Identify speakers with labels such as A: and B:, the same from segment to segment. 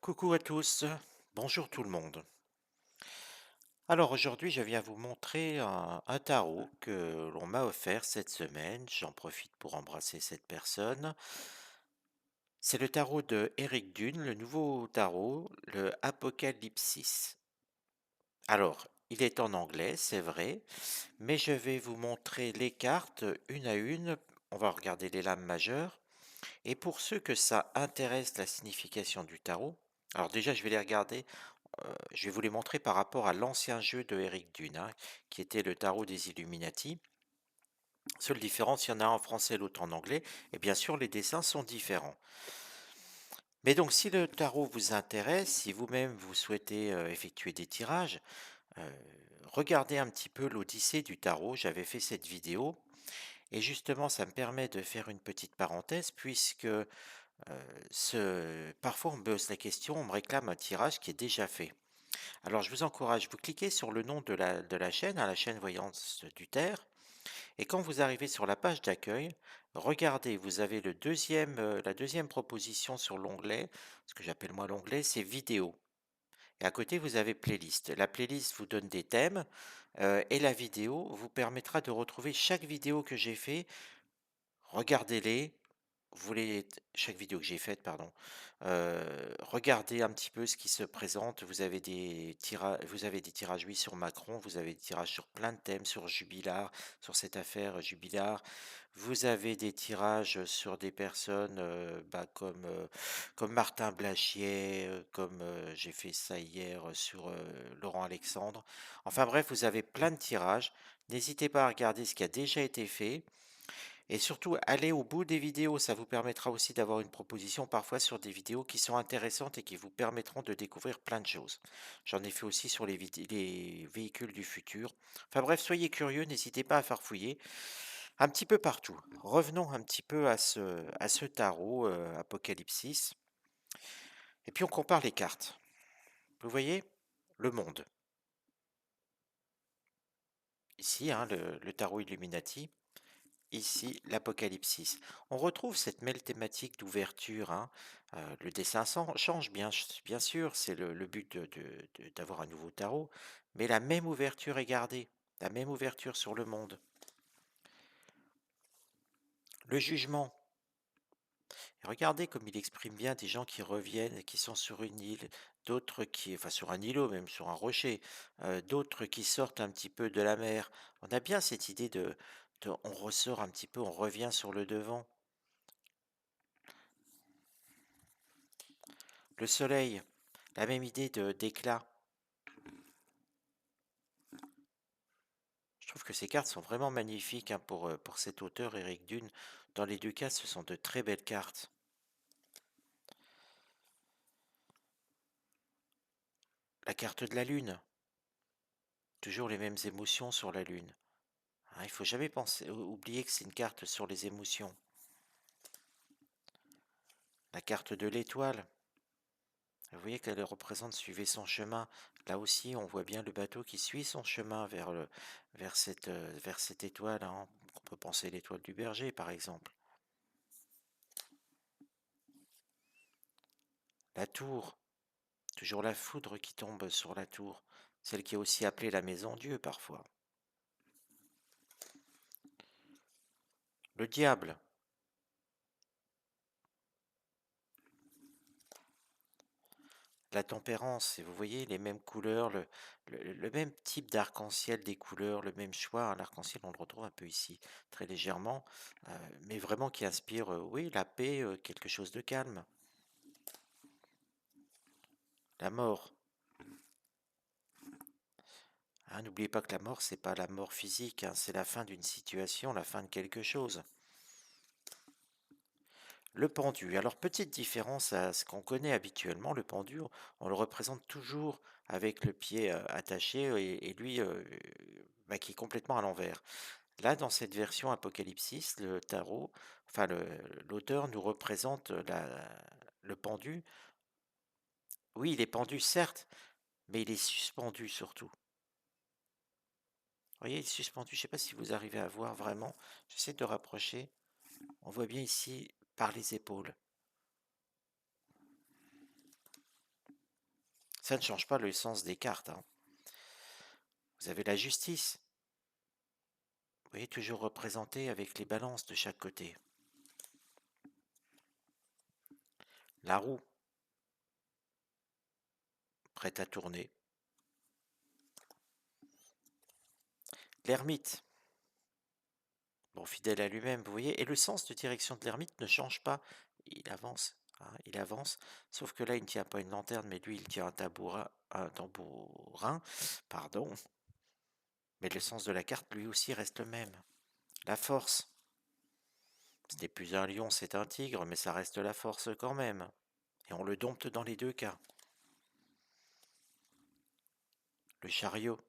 A: Coucou à tous, bonjour tout le monde. Alors aujourd'hui, je viens vous montrer un tarot que l'on m'a offert cette semaine. J'en profite pour embrasser cette personne. C'est le tarot de Eric Dune, le nouveau tarot, le Apocalypsis. Alors, il est en anglais, c'est vrai, mais je vais vous montrer les cartes une à une. On va regarder les lames majeures. Et pour ceux que ça intéresse la signification du tarot, alors déjà, je vais les regarder. Je vais vous les montrer par rapport à l'ancien jeu de Eric Dune, hein, qui était le tarot des Illuminati. Seule différence, il y en a un en français, l'autre en anglais, et bien sûr, les dessins sont différents. Mais donc, si le tarot vous intéresse, si vous-même vous souhaitez effectuer des tirages, euh, regardez un petit peu l'Odyssée du tarot. J'avais fait cette vidéo, et justement, ça me permet de faire une petite parenthèse, puisque parfois on me pose la question, on me réclame un tirage qui est déjà fait. Alors, je vous encourage, vous cliquez sur le nom de la chaîne, hein, la chaîne Voyance du Terre, et quand vous arrivez sur la page d'accueil, regardez, vous avez la deuxième proposition sur l'onglet, ce que j'appelle moi l'onglet, c'est vidéo. Et à côté, vous avez playlist. La playlist vous donne des thèmes, et la vidéo vous permettra de retrouver chaque vidéo que j'ai fait. Regardez-les, chaque vidéo que j'ai faite, pardon, regardez un petit peu ce qui se présente. Vous avez des tirages, oui, sur Macron, vous avez des tirages sur plein de thèmes, sur Jubilard, sur cette affaire Jubilard. Vous avez des tirages sur des personnes comme Martin Blachier, comme j'ai fait ça hier sur Laurent Alexandre. Enfin bref, vous avez plein de tirages. N'hésitez pas à regarder ce qui a déjà été fait. Et surtout, allez au bout des vidéos, ça vous permettra aussi d'avoir une proposition parfois sur des vidéos qui sont intéressantes et qui vous permettront de découvrir plein de choses. J'en ai fait aussi sur les véhicules du futur. Enfin bref, soyez curieux, n'hésitez pas à farfouiller un petit peu partout. Revenons un petit peu à ce tarot Apocalypsis. Et puis on compare les cartes. Vous voyez, le monde. Ici, hein, le tarot Illuminati. Ici, l'Apocalypsis. On retrouve cette mêle thématique d'ouverture, hein. Le dessin change bien sûr, c'est le but d'avoir un nouveau tarot, mais la même ouverture est gardée, la même ouverture sur le monde. Le jugement. Regardez comme il exprime bien des gens qui reviennent, qui sont sur une île, enfin sur un îlot, même sur un rocher, d'autres qui sortent un petit peu de la mer. On a bien cette idée on ressort un petit peu, on revient sur le devant. Le soleil, la même idée d'éclat. Je trouve que ces cartes sont vraiment magnifiques, hein, pour cet auteur, Eric Dune. Dans les deux cas, ce sont de très belles cartes. La carte de la lune, toujours les mêmes émotions sur la lune. Hein, il faut jamais oublier que c'est une carte sur les émotions. La carte de l'étoile, vous voyez qu'elle représente suivez son chemin. Là aussi, on voit bien le bateau qui suit son chemin vers cette étoile, hein. On peut penser l'étoile du berger, par exemple. La tour, toujours la foudre qui tombe sur la tour, celle qui est aussi appelée la maison Dieu parfois. Le diable, la tempérance, et vous voyez les mêmes couleurs, le même type d'arc-en-ciel des couleurs, le même choix. Hein. L'arc-en-ciel, on le retrouve un peu ici, très légèrement, mais vraiment qui inspire, oui, la paix, quelque chose de calme. La mort. Hein, n'oubliez pas que la mort, c'est pas la mort physique, hein, c'est la fin d'une situation, la fin de quelque chose. Le pendu. Alors, petite différence à ce qu'on connaît habituellement, le pendu, on le représente toujours avec le pied attaché et lui qui est complètement à l'envers. Là, dans cette version Apocalypsis, le tarot, enfin l'auteur nous représente le pendu. Oui, il est pendu, certes, mais il est suspendu surtout. Vous voyez, il est suspendu. Je ne sais pas si vous arrivez à voir vraiment. J'essaie de rapprocher. On voit bien ici par les épaules. Ça ne change pas le sens des cartes, hein. Vous avez la justice. Vous voyez, toujours représentée avec les balances de chaque côté. La roue, prête à tourner. L'ermite, bon, fidèle à lui-même, vous voyez. Et le sens de direction de l'ermite ne change pas. Il avance, hein, il avance. Sauf que là, il ne tient pas une lanterne, mais lui, il tient un tambourin, pardon. Mais le sens de la carte, lui aussi, reste le même. La force, ce n'est plus un lion, c'est un tigre, mais ça reste la force quand même. Et on le dompte dans les deux cas. Le chariot,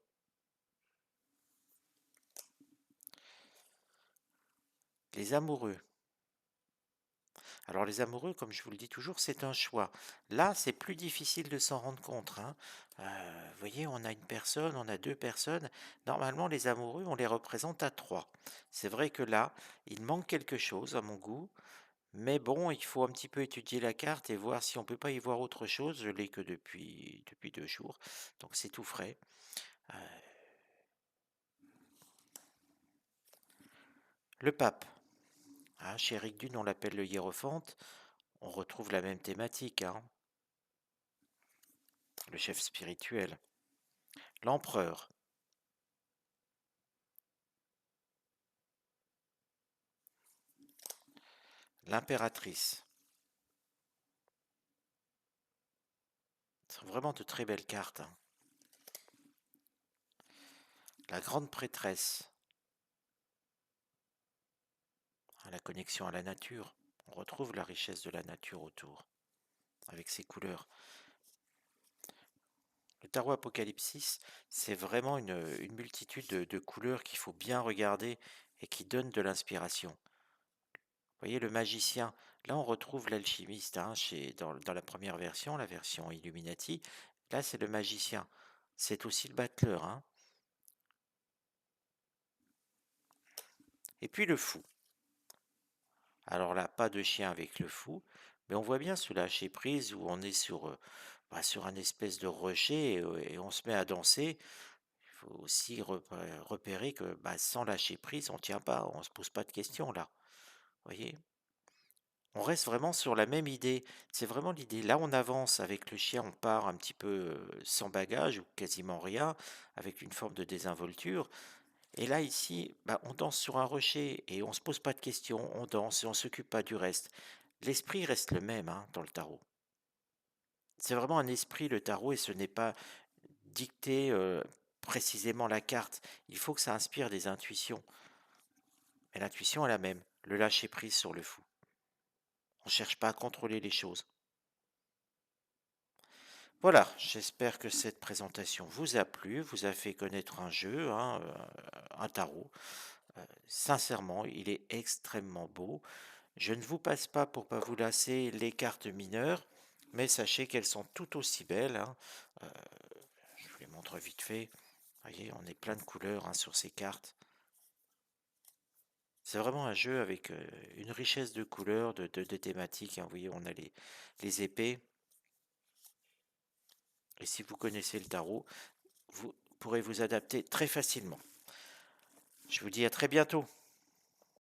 A: les amoureux. Alors les amoureux, comme je vous le dis toujours, c'est un choix. Là, c'est plus difficile de s'en rendre compte, hein. Vous voyez, on a une personne, on a deux personnes. Normalement, les amoureux, on les représente à trois. C'est vrai que là, il manque quelque chose à mon goût. Mais bon, il faut un petit peu étudier la carte et voir si on peut pas y voir autre chose. Je l'ai que depuis 2 jours, donc c'est tout frais. Euh, le pape, hein, chez Eric Dune, on l'appelle le hiérophante. On retrouve la même thématique, hein, le chef spirituel. L'empereur, l'impératrice. Ce sont vraiment de très belles cartes, hein. La grande prêtresse, hein, la connexion à la nature. On retrouve la richesse de la nature autour, avec ses couleurs. Le tarot Apocalypsis, c'est vraiment une multitude de couleurs qu'il faut bien regarder et qui donnent de l'inspiration. Vous voyez, le magicien, là on retrouve l'alchimiste, hein, dans la première version, la version Illuminati. Là, c'est le magicien. C'est aussi le battleur, hein. Et puis le fou. Alors là, pas de chien avec le fou, mais on voit bien ce lâcher prise où on est sur un espèce de rocher et on se met à danser. Il faut aussi repérer que bah, sans lâcher prise, on tient pas, on se pose pas de questions là. Vous voyez? On reste vraiment sur la même idée. C'est vraiment l'idée. Là, on avance avec le chien, on part un petit peu sans bagage ou quasiment rien, avec une forme de désinvolture. Et là, ici, bah, on danse sur un rocher et on se pose pas de questions, on danse et on s'occupe pas du reste. L'esprit reste le même, hein, dans le tarot. C'est vraiment un esprit, le tarot, et ce n'est pas dicter précisément la carte. Il faut que ça inspire des intuitions. Et l'intuition est la même, le lâcher prise sur le fou. On ne cherche pas à contrôler les choses. Voilà, j'espère que cette présentation vous a plu, vous a fait connaître un jeu, hein, un tarot. Sincèrement, il est extrêmement beau. Je ne vous passe pas, pour pas vous lasser, les cartes mineures, mais sachez qu'elles sont tout aussi belles, hein. Euh, je vous les montre vite fait. Vous voyez, on est plein de couleurs, hein, sur ces cartes. C'est vraiment un jeu avec une richesse de couleurs, de thématiques, hein. Vous voyez, on a les épées. Et si vous connaissez le tarot, vous pourrez vous adapter très facilement. Je vous dis à très bientôt.